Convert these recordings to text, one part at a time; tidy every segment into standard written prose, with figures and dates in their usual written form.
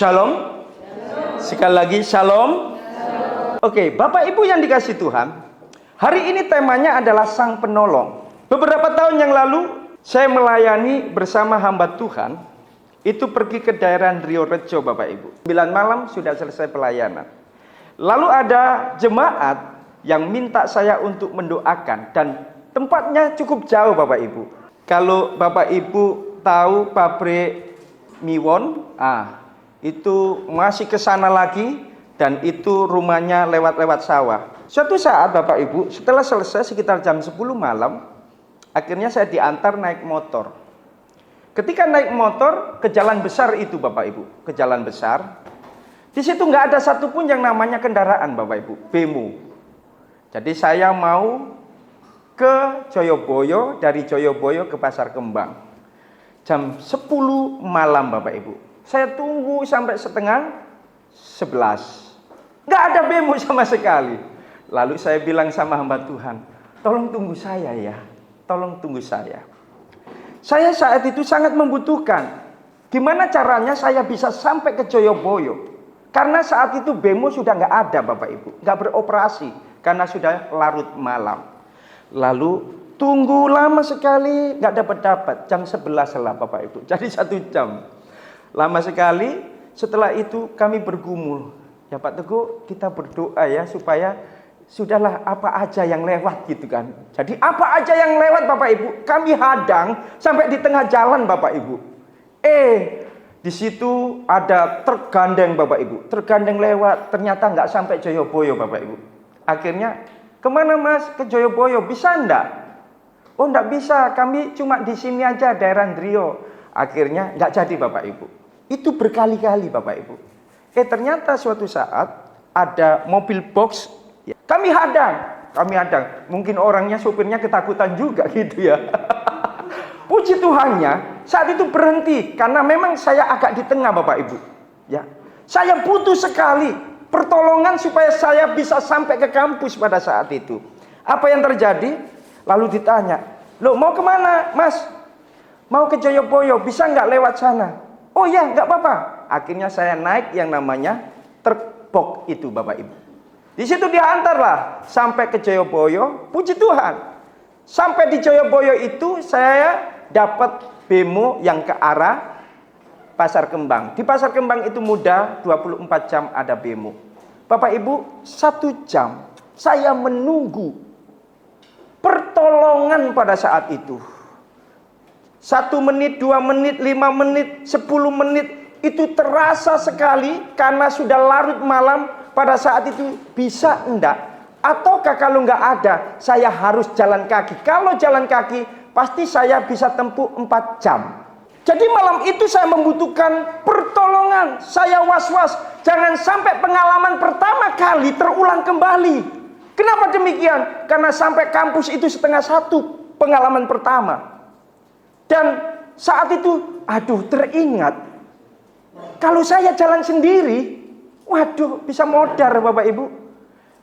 Shalom. Sekali lagi shalom. Oke, Bapak Ibu yang dikasih Tuhan, hari ini temanya adalah Sang Penolong. Beberapa tahun yang lalu saya melayani bersama hamba Tuhan. Itu pergi ke daerah Rio Rejo, Bapak Ibu. 9 malam sudah selesai pelayanan. Lalu ada jemaat yang minta saya untuk mendoakan, dan tempatnya cukup jauh, Bapak Ibu. Kalau Bapak Ibu tahu pabrik Miwon, itu masih ke sana lagi, dan itu rumahnya lewat sawah. Suatu saat Bapak Ibu, setelah selesai sekitar jam 10 malam, akhirnya saya diantar naik motor. Ketika naik motor ke jalan besar itu, Bapak Ibu, ke jalan besar, di situ nggak ada satupun yang namanya kendaraan, Bapak Ibu, bemo. Jadi saya mau ke Joyoboyo, dari Joyoboyo ke Pasar Kembang. Jam 10 malam, Bapak Ibu. Saya tunggu sampai setengah 11. Nggak ada bemo sama sekali. Lalu saya bilang sama hamba Tuhan, tolong tunggu saya ya. Tolong tunggu saya. Saya saat itu sangat membutuhkan. Gimana caranya saya bisa sampai ke Joyoboyo? Karena saat itu bemo sudah nggak ada, Bapak Ibu. Nggak beroperasi. Karena sudah larut malam. Lalu tunggu lama sekali. Nggak dapat. Jam 11 lah, Bapak Ibu. Jadi 1 jam. Lama sekali. Setelah itu kami bergumul. Ya Pak Teguh, kita berdoa ya supaya sudahlah apa aja yang lewat gitu kan. Jadi apa aja yang lewat, Bapak Ibu, kami hadang sampai di tengah jalan, Bapak Ibu. Di situ ada truk gandeng, Bapak Ibu. Truk gandeng lewat, ternyata nggak sampai Joyoboyo, Bapak Ibu. Akhirnya, kemana Mas? Ke Joyoboyo, bisa enggak? Oh, enggak bisa, kami cuma di sini aja, daerah Rio. Akhirnya nggak jadi, Bapak Ibu. Itu berkali-kali, Bapak Ibu. Ternyata suatu saat ada mobil box, kami hadang. Mungkin orangnya, sopirnya ketakutan juga gitu ya. Puji Tuhannya, saat itu berhenti karena memang saya agak di tengah, Bapak Ibu. Ya, saya butuh sekali pertolongan supaya saya bisa sampai ke kampus pada saat itu. Apa yang terjadi? Lalu ditanya, loh mau kemana, Mas? Mau ke Joyoboyo, bisa nggak lewat sana? Oh ya, nggak apa-apa. Akhirnya saya naik yang namanya truk box itu, Bapak Ibu. Di situ diantarlah sampai ke Joyoboyo. Puji Tuhan. Sampai di Joyoboyo itu saya dapat bemo yang ke arah Pasar Kembang. Di Pasar Kembang itu mudah, 24 jam ada bemo. Bapak Ibu, 1 jam saya menunggu pertolongan pada saat itu. 1 menit, 2 menit, 5 menit, 10 menit, itu terasa sekali karena sudah larut malam. Pada saat itu bisa enggak? Ataukah kalau enggak ada, saya harus jalan kaki? Kalau jalan kaki, pasti saya bisa tempuh 4 jam. Jadi malam itu saya membutuhkan pertolongan. Saya was-was, jangan sampai pengalaman pertama kali terulang kembali. Kenapa demikian? Karena sampai kampus itu 12:30 pengalaman pertama. Dan saat itu, teringat. Kalau saya jalan sendiri, bisa modar, Bapak Ibu.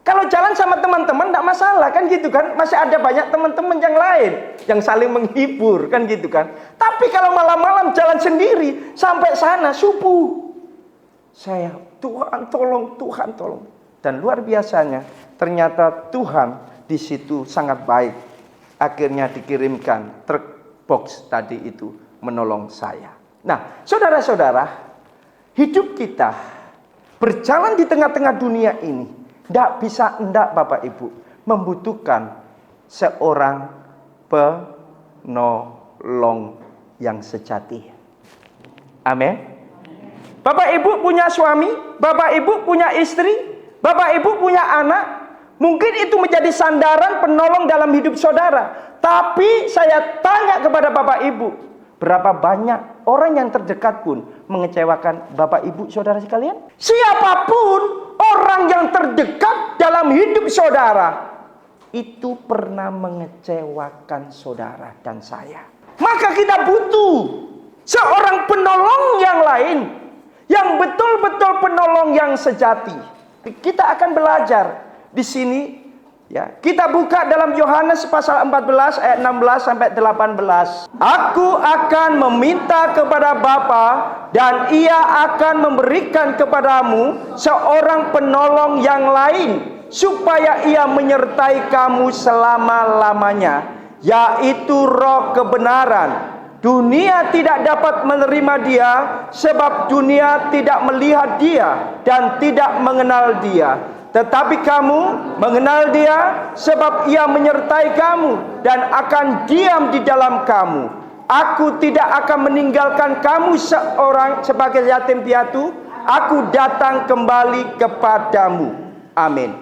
Kalau jalan sama teman-teman tidak masalah kan gitu kan. Masih ada banyak teman-teman yang lain yang saling menghibur kan gitu kan. Tapi kalau malam-malam jalan sendiri sampai sana subuh, saya Tuhan tolong. Dan luar biasanya ternyata Tuhan di situ sangat baik. Akhirnya dikirimkan truk box tadi itu menolong saya. Nah, saudara-saudara, hidup kita berjalan di tengah-tengah dunia ini, tidak Bapak Ibu, membutuhkan seorang penolong yang sejati. Amin. Bapak Ibu punya suami, Bapak Ibu punya istri, Bapak Ibu punya anak, mungkin itu menjadi sandaran penolong dalam hidup saudara. Tapi saya tanya kepada Bapak Ibu, berapa banyak orang yang terdekat pun mengecewakan Bapak Ibu saudara sekalian? Siapapun orang yang terdekat dalam hidup saudara itu pernah mengecewakan saudara dan saya. Maka kita butuh seorang penolong yang lain, yang betul-betul penolong yang sejati. Kita akan belajar di sini Ya, kita buka dalam Yohanes pasal 14 ayat 16 sampai 18. Aku akan meminta kepada Bapa dan Ia akan memberikan kepadamu seorang penolong yang lain supaya Ia menyertai kamu selama-lamanya, yaitu Roh kebenaran. Dunia tidak dapat menerima Dia sebab dunia tidak melihat Dia dan tidak mengenal Dia. Tetapi kamu mengenal Dia sebab Ia menyertai kamu dan akan diam di dalam kamu. Aku tidak akan meninggalkan kamu sebagai yatim piatu. Aku datang kembali kepadamu. Amin.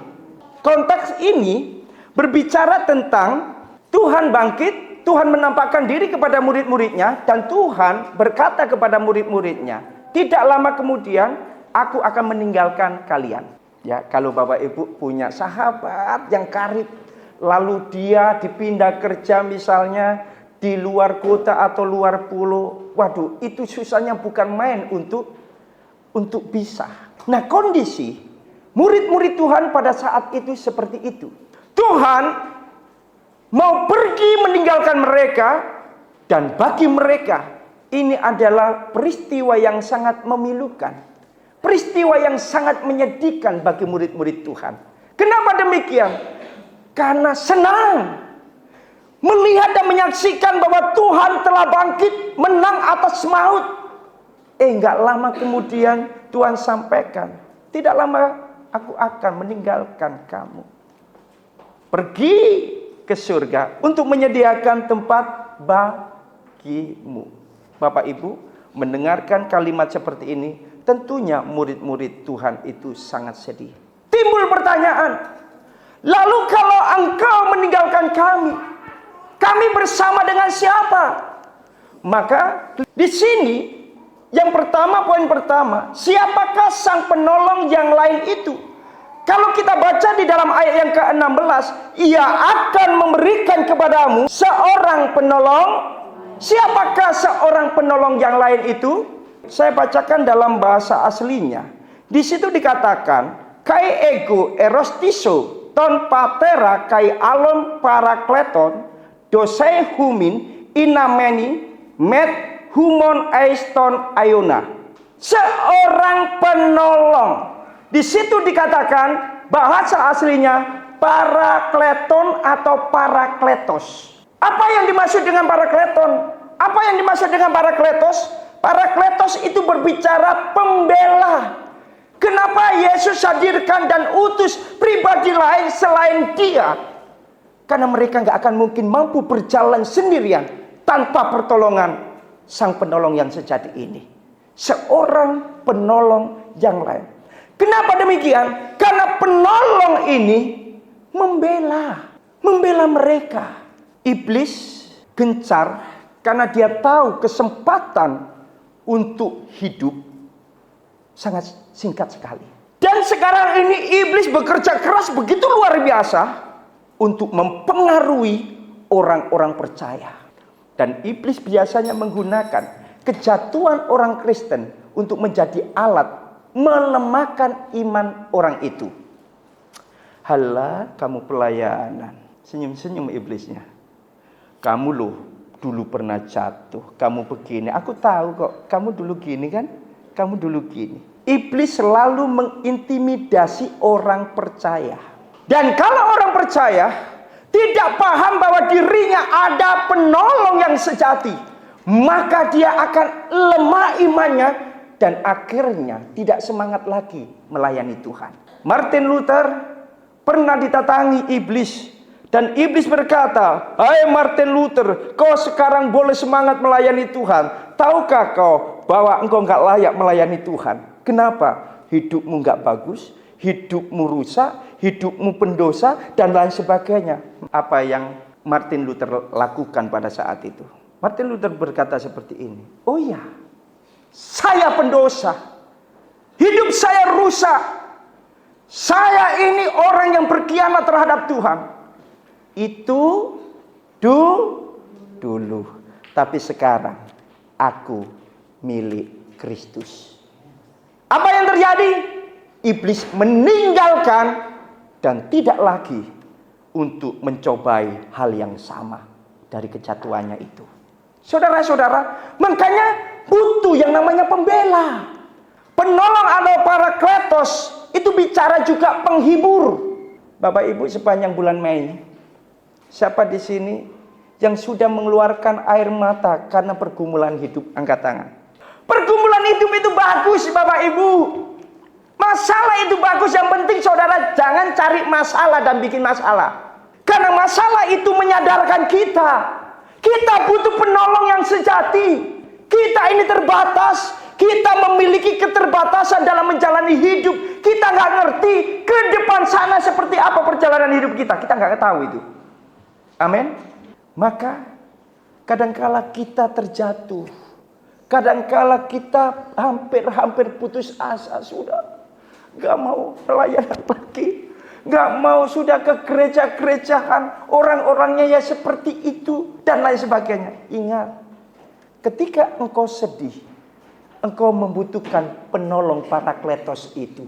Konteks ini berbicara tentang Tuhan bangkit, Tuhan menampakkan diri kepada murid-muridnya, dan Tuhan berkata kepada murid-muridnya, tidak lama kemudian aku akan meninggalkan kalian. Ya, kalau Bapak Ibu punya sahabat yang karib, lalu dia dipindah kerja misalnya di luar kota atau luar pulau, waduh, itu susahnya bukan main untuk bisa. Nah, kondisi murid-murid Tuhan pada saat itu seperti itu. Tuhan mau pergi meninggalkan mereka, dan bagi mereka ini adalah peristiwa yang sangat memilukan. Peristiwa yang sangat menyedihkan bagi murid-murid Tuhan. Kenapa demikian? Karena senang melihat dan menyaksikan bahwa Tuhan telah bangkit, menang atas maut. Enggak lama kemudian Tuhan sampaikan, tidak lama aku akan meninggalkan kamu, pergi ke surga untuk menyediakan tempat bagimu. Bapak Ibu mendengarkan kalimat seperti ini, tentunya murid-murid Tuhan itu sangat sedih. Timbul pertanyaan, lalu kalau engkau meninggalkan kami bersama dengan siapa? Maka di sini yang pertama, poin pertama, siapakah sang penolong yang lain itu? Kalau kita baca di dalam ayat yang ke-16, Ia akan memberikan kepadamu seorang penolong. Siapakah seorang penolong yang lain itu? Saya bacakan dalam bahasa aslinya. Di situ dikatakan, kai ego erostiso ton patera kai alon parakleton dosai humin inameni met humon aiston ayona. Seorang penolong. Di situ dikatakan bahasa aslinya parakleton atau parakletos. Apa yang dimaksud dengan parakleton? Apa yang dimaksud dengan parakletos? Parakletos itu berbicara pembela. Kenapa Yesus hadirkan dan utus pribadi lain selain Dia? Karena mereka nggak akan mungkin mampu berjalan sendirian tanpa pertolongan sang penolong yang sejati ini. Seorang penolong yang lain. Kenapa demikian? Karena penolong ini membela mereka. Iblis gencar karena dia tahu kesempatan untuk hidup sangat singkat sekali. Dan sekarang ini iblis bekerja keras begitu luar biasa untuk mempengaruhi orang-orang percaya. Dan iblis biasanya menggunakan kejatuhan orang Kristen untuk menjadi alat melemahkan iman orang itu. Halah, kamu pelayanan. Senyum-senyum iblisnya. Kamu loh dulu pernah jatuh, kamu begini. Aku tahu kok, kamu dulu gini kan? Kamu dulu gini. Iblis selalu mengintimidasi orang percaya. Dan kalau orang percaya tidak paham bahwa dirinya ada penolong yang sejati, maka dia akan lemah imannya dan akhirnya tidak semangat lagi melayani Tuhan. Martin Luther pernah ditatangi iblis. Dan iblis berkata, hai Martin Luther, kau sekarang boleh semangat melayani Tuhan. Tahukah kau bahwa engkau enggak layak melayani Tuhan? Kenapa? Hidupmu enggak bagus, hidupmu rusak, hidupmu pendosa, dan lain sebagainya. Apa yang Martin Luther lakukan pada saat itu? Martin Luther berkata seperti ini, oh ya, saya pendosa, hidup saya rusak, saya ini orang yang berkhianat terhadap Tuhan. Itu dulu, tapi sekarang aku milik Kristus. Apa yang terjadi? Iblis meninggalkan dan tidak lagi untuk mencobai hal yang sama dari kejatuhannya itu. Saudara-saudara, makanya butuh yang namanya pembela. Penolong atau parakletos itu bicara juga penghibur. Bapak Ibu, sepanjang bulan Mei, siapa di sini yang sudah mengeluarkan air mata karena pergumulan hidup? Angkat tangan. Pergumulan hidup itu bagus, Bapak Ibu. Masalah itu bagus, yang penting saudara jangan cari masalah dan bikin masalah. Karena masalah itu menyadarkan kita. Kita butuh penolong yang sejati. Kita ini terbatas. Kita memiliki keterbatasan dalam menjalani hidup. Kita nggak ngerti ke depan sana seperti apa perjalanan hidup kita. Kita nggak tahu itu. Amin. Maka kadangkala kita terjatuh. Kadangkala kita hampir putus asa sudah. Nggak mau pelayanan pagi. Nggak mau sudah ke gereja-gerejahan. Orang-orangnya ya seperti itu. Dan lain sebagainya. Ingat. Ketika engkau sedih. Engkau membutuhkan penolong parakletos itu.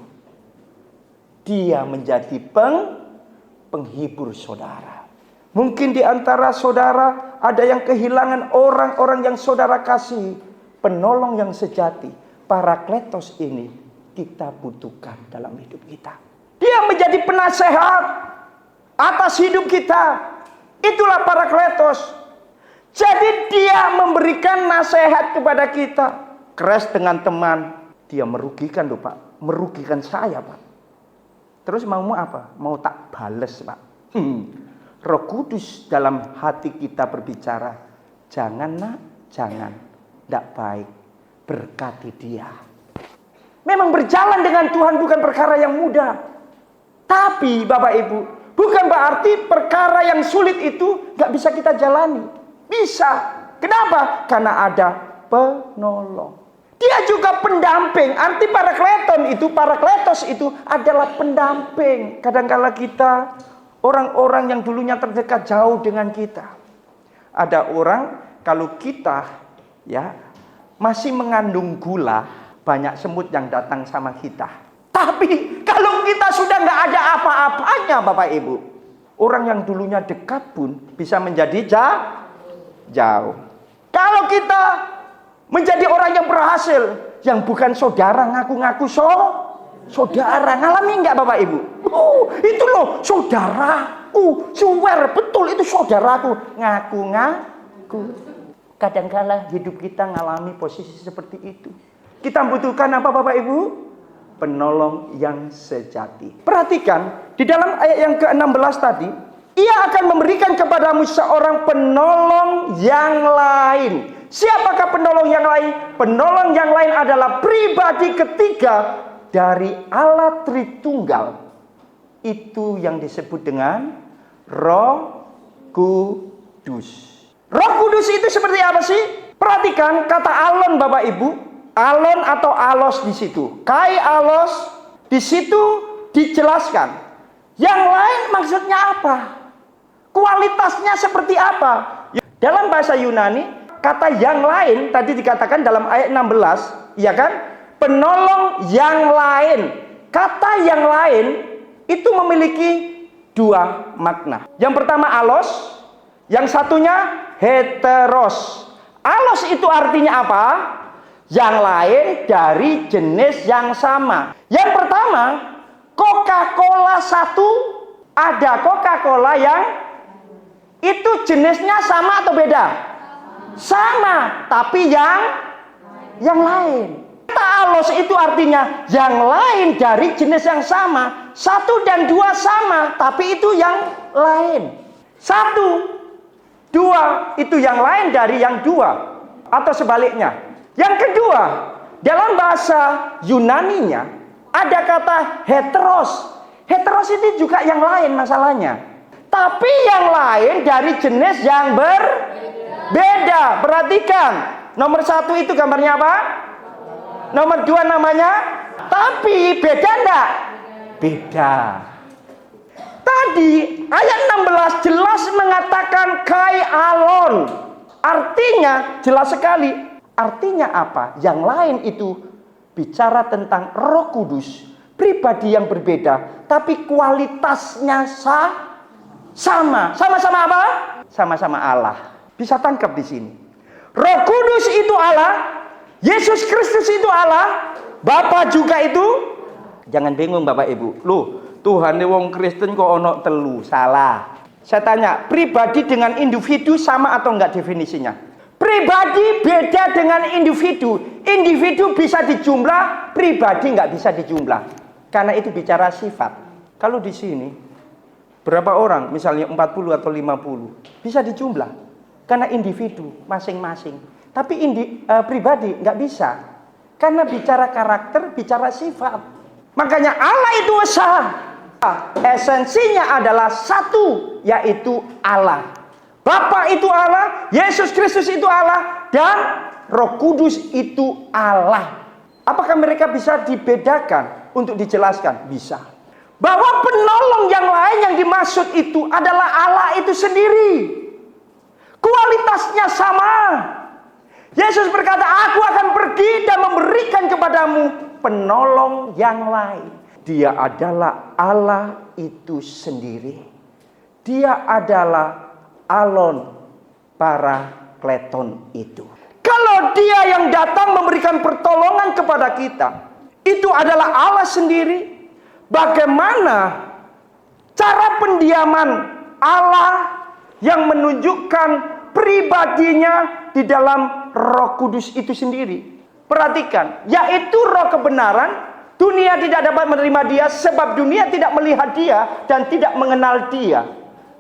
Dia menjadi penghibur saudara. Mungkin di antara saudara ada yang kehilangan orang-orang yang saudara kasih. Penolong yang sejati. Parakletos ini kita butuhkan dalam hidup kita. Dia menjadi penasehat atas hidup kita. Itulah parakletos. Jadi dia memberikan nasihat kepada kita. Keras dengan teman, dia merugikan loh Pak. Merugikan saya Pak. Terus mau apa? Mau tak bales Pak. Roh Kudus dalam hati kita berbicara. Jangan nak, jangan. Tidak baik. Berkati dia. Memang berjalan dengan Tuhan bukan perkara yang mudah. Tapi Bapak Ibu, bukan berarti perkara yang sulit itu gak bisa kita jalani. Bisa. Kenapa? Karena ada penolong. Dia juga pendamping. Arti parakletos itu adalah pendamping. Kadang-kala kita, orang-orang yang dulunya terdekat jauh dengan kita. Ada orang, kalau kita ya masih mengandung gula, banyak semut yang datang sama kita. Tapi kalau kita sudah nggak ada apa-apanya Bapak Ibu, orang yang dulunya dekat pun bisa menjadi jauh. Kalau kita menjadi orang yang berhasil, yang bukan saudara ngaku-ngaku saudara, ngalami nggak Bapak Ibu? Itu loh saudaraku, swear betul itu saudaraku, ngaku-ngaku. Kadangkala hidup kita ngalami posisi seperti itu. Kita butuhkan apa Bapak Ibu? Penolong yang sejati. Perhatikan di dalam ayat yang ke-16 tadi, ia akan memberikan kepadamu seorang penolong yang lain. Siapakah penolong yang lain? Penolong yang lain adalah pribadi ketiga dari Allah Tritunggal. Itu yang disebut dengan Roh Kudus. Roh Kudus itu seperti apa sih? Perhatikan kata alon Bapak Ibu. Alon atau alos di situ. Kai alos di situ dijelaskan. Yang lain maksudnya apa? Kualitasnya seperti apa? Dalam bahasa Yunani, kata yang lain tadi dikatakan dalam ayat 16, ya kan? Penolong yang lain. Kata yang lain itu memiliki dua makna. Yang pertama alos, yang satunya heteros. Alos itu artinya apa? Yang lain dari jenis yang sama. Yang pertama, Coca-Cola satu, ada Coca-Cola yang itu jenisnya sama atau beda? Sama, tapi yang lain. Kata alos itu artinya yang lain dari jenis yang sama. Satu dan dua sama, tapi itu yang lain. Satu, dua, itu yang lain dari yang dua. Atau sebaliknya. Yang kedua, dalam bahasa Yunaninya ada kata heteros. Heteros itu juga yang lain masalahnya. Tapi yang lain dari jenis yang berbeda. Perhatikan. Nomor satu itu gambarnya apa? Nomor dua namanya? Tapi beda enggak? Beda. Tadi ayat 16 jelas mengatakan kai alon. Artinya jelas sekali. Artinya apa? Yang lain itu bicara tentang Roh Kudus. Pribadi yang berbeda. Tapi kualitasnya Sama-sama apa? Sama-sama Allah. Bisa tangkap di sini. Roh Kudus itu Allah, Yesus Kristus itu Allah, Bapa juga itu. Jangan bingung Bapak Ibu. Loh, Tuhan wong Kristen kok ono telu. Salah. Saya tanya, pribadi dengan individu sama atau enggak definisinya? Pribadi beda dengan individu. Individu bisa dijumlah, pribadi enggak bisa dijumlah. Karena itu bicara sifat. Kalau di sini berapa orang, misalnya 40 atau 50, bisa dijumlah. Karena individu masing-masing. Tapi pribadi nggak bisa. Karena bicara karakter, bicara sifat. Makanya Allah itu esa. Esensinya adalah satu, yaitu Allah. Bapa itu Allah, Yesus Kristus itu Allah, dan Roh Kudus itu Allah. Apakah mereka bisa dibedakan untuk dijelaskan? Bisa. Bahwa penolong yang lain yang dimaksud itu adalah Allah itu sendiri. Kualitasnya sama. Yesus berkata, aku akan pergi dan memberikan kepadamu penolong yang lain. Dia adalah Allah itu sendiri. Dia adalah Alon Parakleton itu. Kalau dia yang datang memberikan pertolongan kepada kita, itu adalah Allah sendiri. Bagaimana cara pendiaman Allah yang menunjukkan pribadinya di dalam Roh Kudus itu sendiri? Perhatikan, yaitu roh kebenaran. Dunia tidak dapat menerima dia sebab dunia tidak melihat dia dan tidak mengenal dia.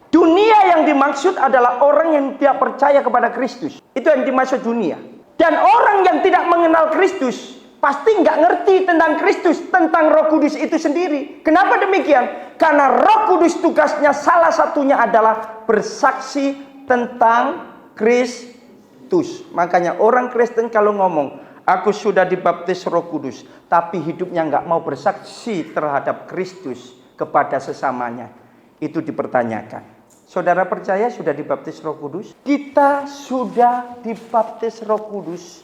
Dunia yang dimaksud adalah orang yang tidak percaya kepada Kristus. Itu yang dimaksud dunia. Dan orang yang tidak mengenal Kristus pasti nggak ngerti tentang Kristus, tentang Roh Kudus itu sendiri. Kenapa demikian? Karena Roh Kudus tugasnya salah satunya adalah bersaksi tentang Kristus. Makanya orang Kristen kalau ngomong, aku sudah dibaptis Roh Kudus, tapi hidupnya nggak mau bersaksi terhadap Kristus kepada sesamanya, itu dipertanyakan. Saudara percaya sudah dibaptis Roh Kudus? Kita sudah dibaptis Roh Kudus.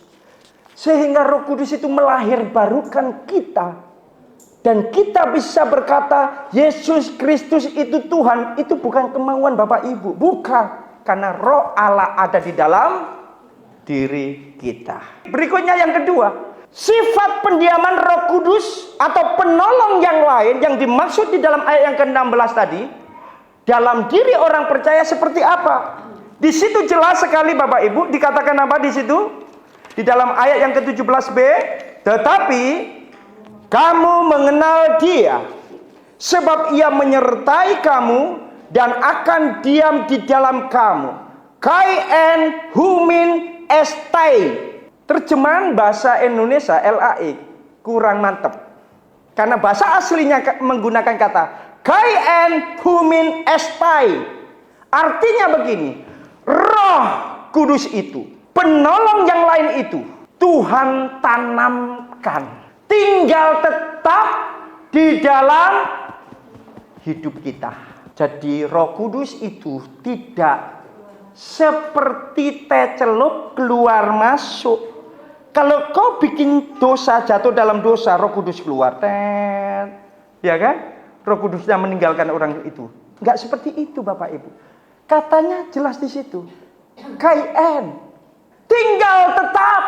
Sehingga Roh Kudus itu melahirbarukan kita. Dan kita bisa berkata, Yesus Kristus itu Tuhan. Itu bukan kemauan Bapak Ibu. Bukan. Karena Roh Allah ada di dalam diri kita. Berikutnya yang kedua. Sifat pendiaman Roh Kudus atau penolong yang lain yang dimaksud di dalam ayat yang ke-16 tadi. Dalam diri orang percaya seperti apa? Di situ jelas sekali Bapak Ibu, dikatakan apa di situ? Di dalam ayat yang ke-17b, tetapi kamu mengenal dia, sebab ia menyertai kamu dan akan diam di dalam kamu. Kai en humin estai. Terjemahan bahasa Indonesia LAI kurang mantap. Karena bahasa aslinya menggunakan kata Kai en humin estai. Artinya begini, Roh Kudus itu, penolong yang lain itu, Tuhan tanamkan, tinggal tetap di dalam hidup kita. Jadi Roh Kudus itu tidak seperti teh celup keluar masuk. Kalau kau bikin dosa, jatuh dalam dosa, Roh Kudus keluar, ya kan? Roh Kudusnya meninggalkan orang itu. Enggak seperti itu Bapak Ibu. Katanya jelas di situ. Kain. Tinggal tetap.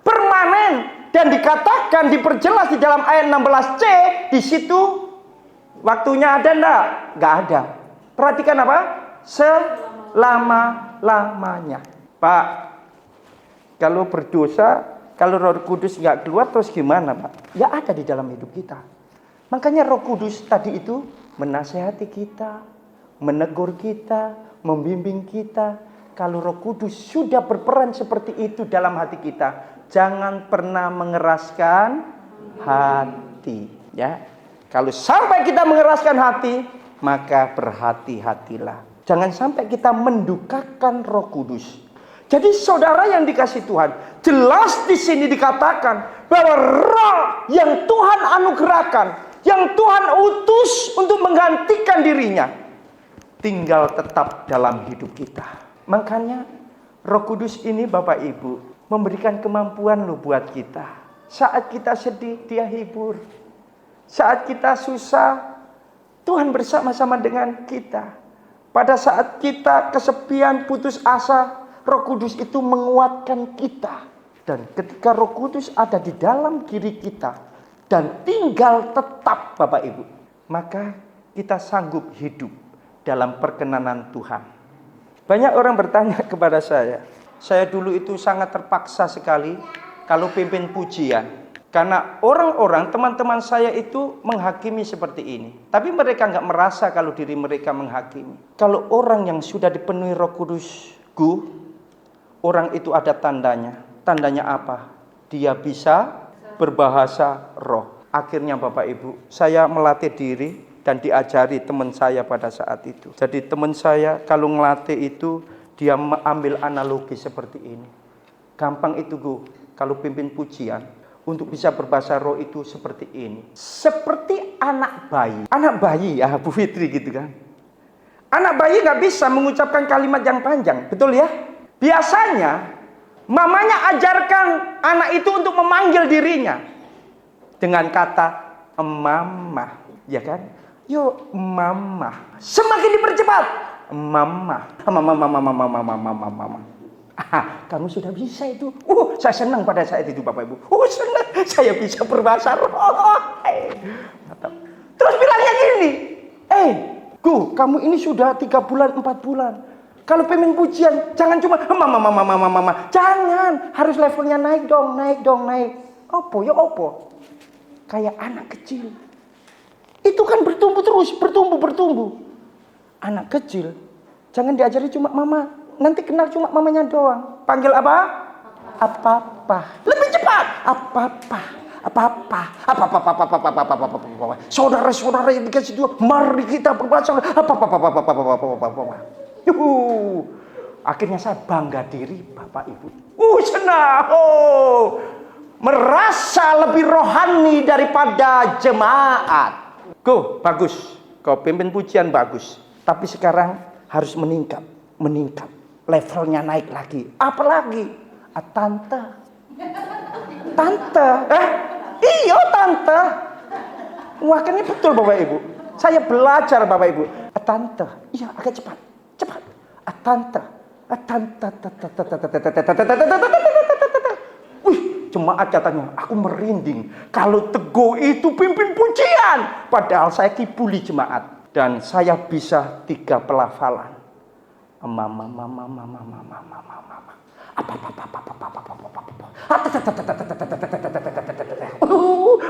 Permanen. Dan dikatakan, diperjelas di dalam ayat 16c. Di situ waktunya ada enggak? Enggak ada. Perhatikan apa? Selama-lamanya. Pak, kalau berdosa, kalau Roh Kudus enggak keluar terus gimana Pak? Ya ada di dalam hidup kita. Makanya Roh Kudus tadi itu menasehati kita, menegur kita, membimbing kita. Kalau Roh Kudus sudah berperan seperti itu dalam hati kita, jangan pernah mengeraskan hati, ya. Kalau sampai kita mengeraskan hati, maka berhati-hatilah. Jangan sampai kita mendukakan Roh Kudus. Jadi saudara yang dikasih Tuhan, jelas di sini dikatakan bahwa Roh yang Tuhan anugerahkan, yang Tuhan utus untuk menggantikan dirinya, tinggal tetap dalam hidup kita. Makanya Roh Kudus ini Bapak Ibu memberikan kemampuan loh buat kita. Saat kita sedih, dia hibur. Saat kita susah, Tuhan bersama-sama dengan kita. Pada saat kita kesepian, putus asa, Roh Kudus itu menguatkan kita. Dan ketika Roh Kudus ada di dalam diri kita dan tinggal tetap Bapak Ibu, maka kita sanggup hidup dalam perkenanan Tuhan. Banyak orang bertanya kepada saya dulu itu sangat terpaksa sekali kalau pimpin pujian. Karena orang-orang, teman-teman saya itu menghakimi seperti ini. Tapi mereka nggak merasa kalau diri mereka menghakimi. Kalau orang yang sudah dipenuhi Roh Kudus, orang itu ada tandanya. Tandanya apa? Dia bisa berbahasa roh. Akhirnya Bapak Ibu, saya melatih diri dan diajari teman saya pada saat itu. Jadi teman saya kalau ngelatih itu, dia mengambil analogi seperti ini. Gampang itu kalau pimpin pujian. Untuk bisa berbahasa roh itu seperti ini. Seperti anak bayi. Anak bayi ya Bu Fitri gitu kan. Anak bayi gak bisa mengucapkan kalimat yang panjang. Betul ya? Biasanya mamanya ajarkan anak itu untuk memanggil dirinya. Dengan kata mama. Ya kan? Yuk mama. Semakin dipercepat. Mama. Mama. Kamu sudah bisa itu. Saya senang pada saat itu Bapak Ibu. Senang. Saya bisa berbahasa roh. Terus bilangnya gini. Kamu ini sudah 3 bulan, 4 bulan. Kalau pimpin pujian, jangan cuma mama. Jangan. Harus levelnya naik dong. Opo. Kayak anak kecil. Itu kan bertumbuh terus. Bertumbuh. Anak kecil. Jangan diajari cuma mama. Nanti kenal cuma mamanya doang. Panggil apa? Apa-apa. Lebih cepat. Apa-apa. Saudara-saudara yang dikasih Tuhan, mari kita berbahasa. Apa-apa. Akhirnya saya bangga diri Bapak Ibu. Senang. Merasa lebih rohani daripada jemaat. Bagus. Kau pimpin pujian bagus. Tapi sekarang harus meningkat. Levelnya naik lagi. Apa lagi? Tante. Iya tante. Wah ini betul Bapak Ibu. Saya belajar Bapak Ibu. Tante. Iya agak cepat. Tante. Jemaat katanya, aku merinding. Kalau Teguh itu pimpin pujian. Padahal saya kibuli jemaat. Dan saya bisa 3 pelafalan. Mama.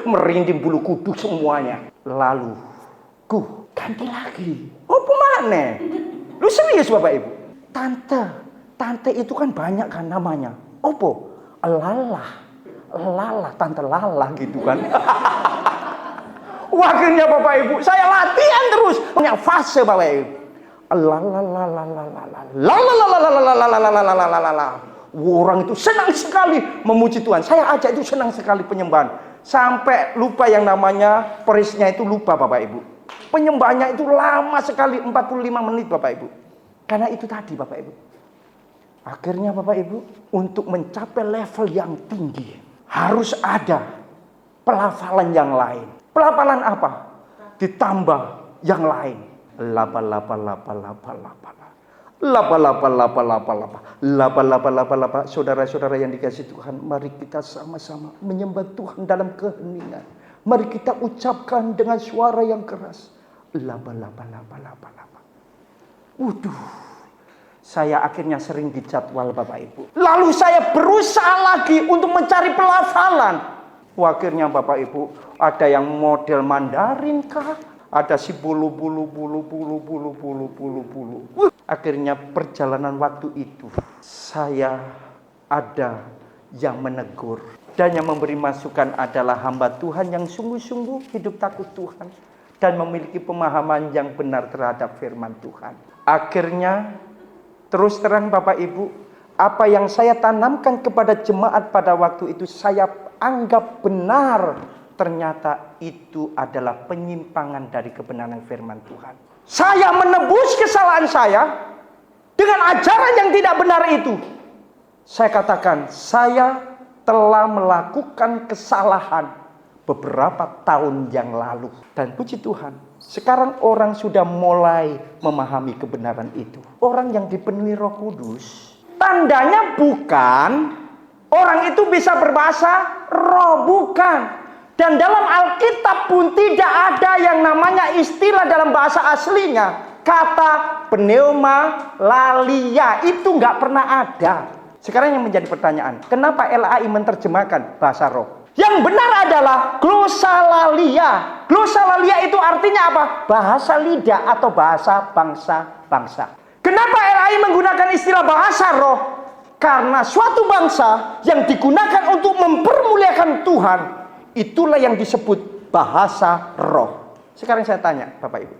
Merinding bulu kuduk semuanya. Lalu, ganti lagi. Mana? Lu serius Bapak Ibu? Tante itu kan banyak kan namanya. Lala, Tante Lala gitu kan. Wakilnya Bapak Ibu, saya latihan terus. Banyak fase Bapak Ibu. Orang itu senang sekali memuji Tuhan. Saya ajak itu senang sekali penyembahan. Sampai lupa yang namanya perisnya itu lupa Bapak Ibu. Penyembahannya itu lama sekali 45 menit Bapak Ibu. Karena itu tadi Bapak Ibu. Akhirnya Bapak Ibu untuk mencapai level yang tinggi harus ada pelafalan yang lain. Pelafalan apa? Ditambah yang lain. Lapa. Saudara-saudara yang dikasihi Tuhan, mari kita sama-sama menyembah Tuhan dalam keheningan. Mari kita ucapkan dengan suara yang keras. Lapa. Saya akhirnya sering dijadwal Bapak Ibu. Lalu saya berusaha lagi untuk mencari pelafalan. Akhirnya Bapak Ibu, ada yang model Mandarin kah? Ada si bulu. Akhirnya perjalanan waktu itu, saya ada yang menegur. Dan yang memberi masukan adalah hamba Tuhan yang sungguh-sungguh hidup takut Tuhan. Dan memiliki pemahaman yang benar terhadap firman Tuhan. Akhirnya, terus terang Bapak Ibu, apa yang saya tanamkan kepada jemaat pada waktu itu, saya anggap benar. Ternyata itu adalah penyimpangan dari kebenaran firman Tuhan. Saya menebus kesalahan saya dengan ajaran yang tidak benar itu. Saya katakan, saya telah melakukan kesalahan beberapa tahun yang lalu. Dan puji Tuhan, sekarang orang sudah mulai memahami kebenaran itu. Orang yang dipenuhi Roh Kudus, tandanya bukan orang itu bisa berbahasa roh, bukan. Dan dalam Alkitab pun tidak ada yang namanya istilah dalam bahasa aslinya. Kata pneumalalia itu nggak pernah ada. Sekarang yang menjadi pertanyaan, kenapa LAI menerjemahkan bahasa roh? Yang benar adalah glosalalia. Glosalalia itu artinya apa? Bahasa lidah atau bahasa bangsa-bangsa. Kenapa LAI menggunakan istilah bahasa roh? Karena suatu bangsa yang digunakan untuk mempermuliakan Tuhan, itulah yang disebut bahasa roh. Sekarang saya tanya Bapak Ibu,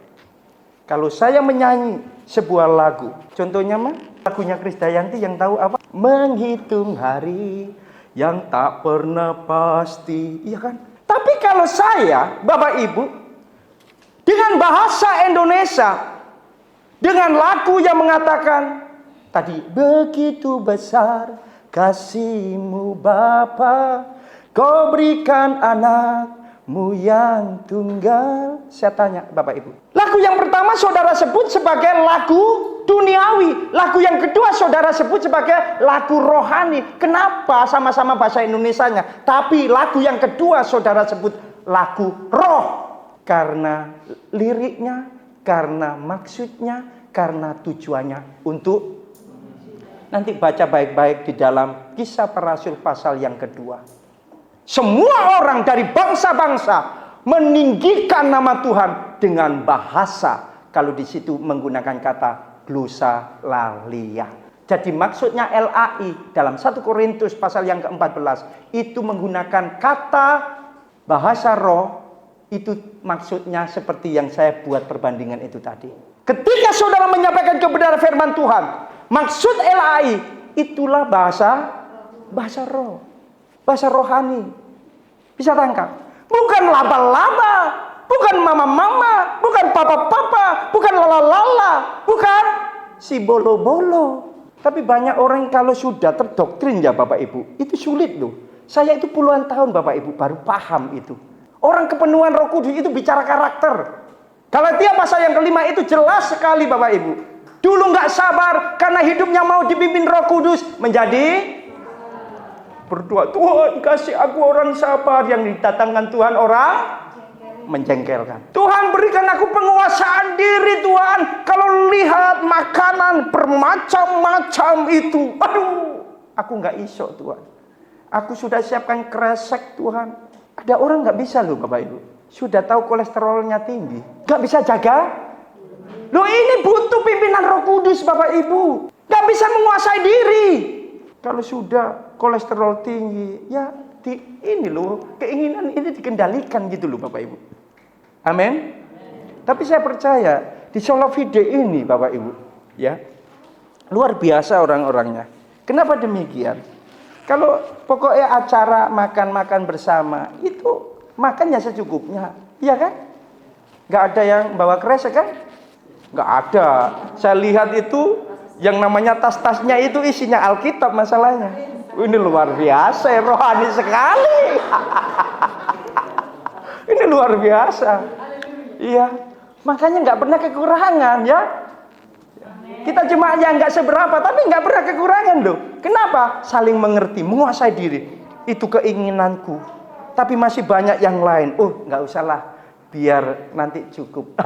kalau saya menyanyi sebuah lagu, contohnya lagunya Krisdayanti yang tahu apa? Menghitung hari yang tak pernah pasti, iya kan? Tapi kalau saya, Bapak Ibu, dengan bahasa Indonesia, dengan lagu yang mengatakan tadi, begitu besar kasih-Mu Bapa, Kau berikan anakmu yang tunggal. Saya tanya Bapak Ibu, lagu yang pertama saudara sebut sebagai lagu duniawi, lagu yang kedua saudara sebut sebagai lagu rohani. Kenapa sama-sama bahasa Indonesianya, tapi lagu yang kedua saudara sebut lagu roh? Karena liriknya, karena maksudnya, karena tujuannya untuk, nanti baca baik-baik di dalam Kisah Para Rasul pasal yang kedua. Semua orang dari bangsa-bangsa meninggikan nama Tuhan dengan bahasa, kalau di situ menggunakan kata glosalalia. Jadi maksudnya LAI dalam 1 Korintus pasal yang ke-14 itu menggunakan kata bahasa roh, itu maksudnya seperti yang saya buat perbandingan itu tadi. Ketika saudara menyampaikan kebenaran firman Tuhan, maksud LAI itulah bahasa roh. Bahasa rohani. Bisa tangkap? Bukan laba-laba, bukan mama-mama, bukan papa-papa, bukan lala-lala, bukan si bolo-bolo. Tapi banyak orang kalau sudah terdoktrin ya Bapak Ibu, itu sulit loh. Saya itu puluhan tahun Bapak Ibu baru paham itu. Orang kepenuhan Roh Kudus itu bicara karakter. Galatia pasal yang kelima itu jelas sekali Bapak Ibu. Dulu nggak sabar karena hidupnya mau dipimpin Roh Kudus, menjadi berdoa, Tuhan kasih aku orang sabar. Yang didatangkan Tuhan orang menjengkelkan. Tuhan berikan aku penguasaan diri Tuhan. Kalau lihat makanan bermacam-macam itu, aduh, aku nggak iso Tuhan. Aku sudah siapkan kresek Tuhan. Ada orang nggak bisa loh Bapak Ibu. Sudah tahu kolesterolnya tinggi, nggak bisa jaga. Loh ini butuh pimpinan Roh Kudus Bapak Ibu. Nggak bisa menguasai diri. Kalau sudah kolesterol tinggi, ya ini loh, keinginan ini dikendalikan gitu loh Bapak Ibu. Amin. Tapi saya percaya di Solo Vide ini Bapak Ibu, ya luar biasa orang-orangnya. Kenapa demikian? Kalau pokoknya acara makan-makan bersama itu makannya secukupnya, iya kan? Nggak ada yang bawa kresek kan? Nggak ada. Saya lihat itu yang namanya tas-tasnya itu isinya Alkitab masalahnya. Ini luar biasa, rohani sekali. Ini luar biasa. Iya, makanya nggak pernah kekurangan ya. Kita cuma yang nggak seberapa, tapi nggak pernah kekurangan loh. Kenapa? Saling mengerti, menguasai diri. Itu keinginanku. Tapi masih banyak yang lain. Oh, nggak usahlah, biar nanti cukup.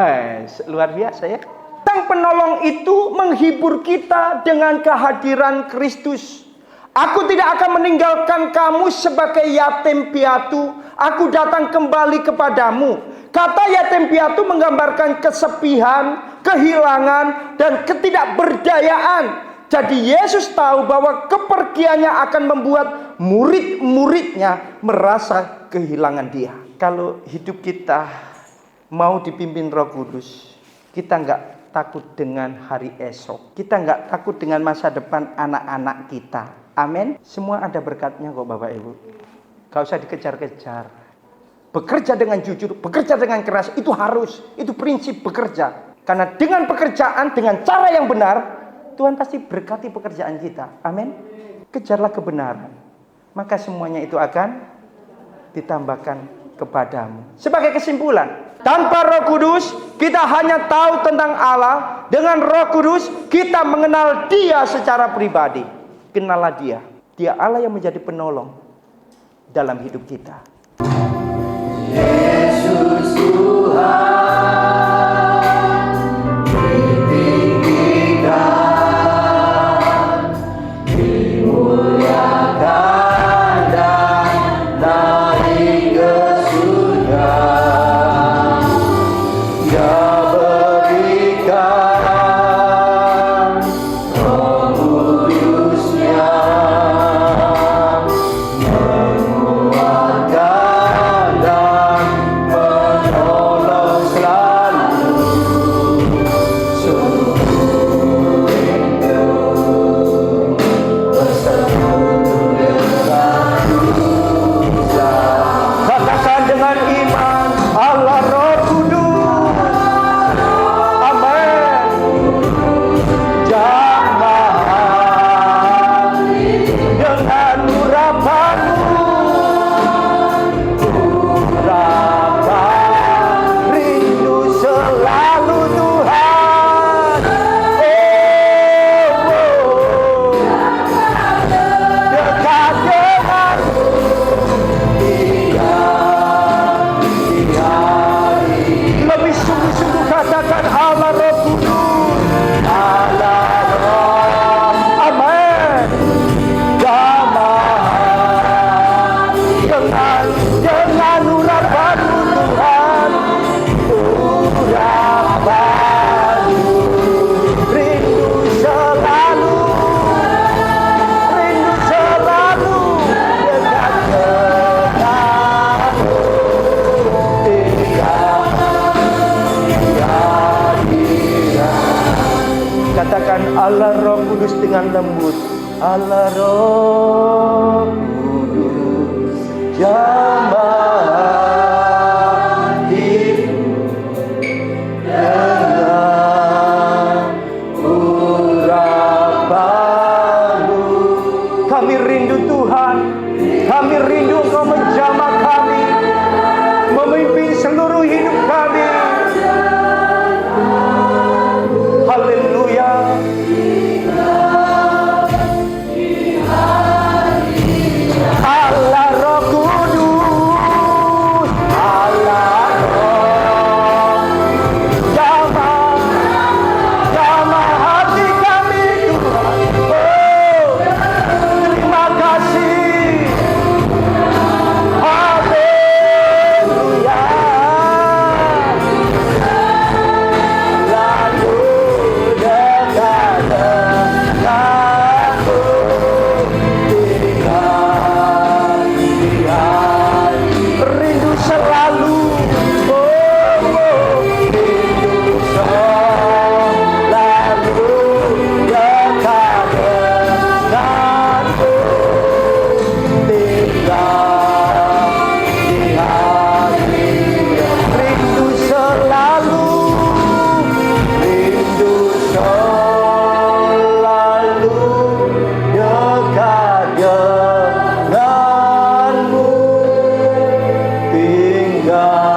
Luar biasa ya. Sang penolong itu menghibur kita dengan kehadiran Kristus. Aku tidak akan meninggalkan kamu sebagai yatim piatu. Aku datang kembali kepadamu. Kata yatim piatu menggambarkan kesepian, kehilangan, dan ketidakberdayaan. Jadi Yesus tahu bahwa kepergiannya akan membuat murid-muridnya merasa kehilangan dia. Kalau hidup kita mau dipimpin Roh Kudus, kita nggak takut dengan hari esok. Kita nggak takut dengan masa depan anak-anak kita. Amin. Semua ada berkatnya kok Bapak Ibu. Gak usah dikejar-kejar. Bekerja dengan jujur, bekerja dengan keras, itu harus. Itu prinsip bekerja. Karena dengan pekerjaan, dengan cara yang benar, Tuhan pasti berkati pekerjaan kita. Amin. Kejarlah kebenaran. Maka semuanya itu akan ditambahkan kepadamu. Sebagai kesimpulan, tanpa Roh Kudus kita hanya tahu tentang Allah. Dengan Roh Kudus kita mengenal Dia secara pribadi. Kenallah Dia. Dia Allah yang menjadi penolong dalam hidup kita. Yesus Tuhan. Allah Roh Kudus dengan lembut. Allah Roh Kudus jamah hidup dengan urapanmu. Kami rindu Tuhan. Kami rindu Engkau menjamah kami, memimpin seluruh hidup kami. Haleluya. Allah Roh Kudus, Allah Roh jamah hati kami Tuhan. Oh, terima kasih. Haleluya. Lalu dekat denganmu, rindu selalu, rindu selalu dekat denganmu, tinggal di hati. Rindu selalu dekat denganmu, tinggal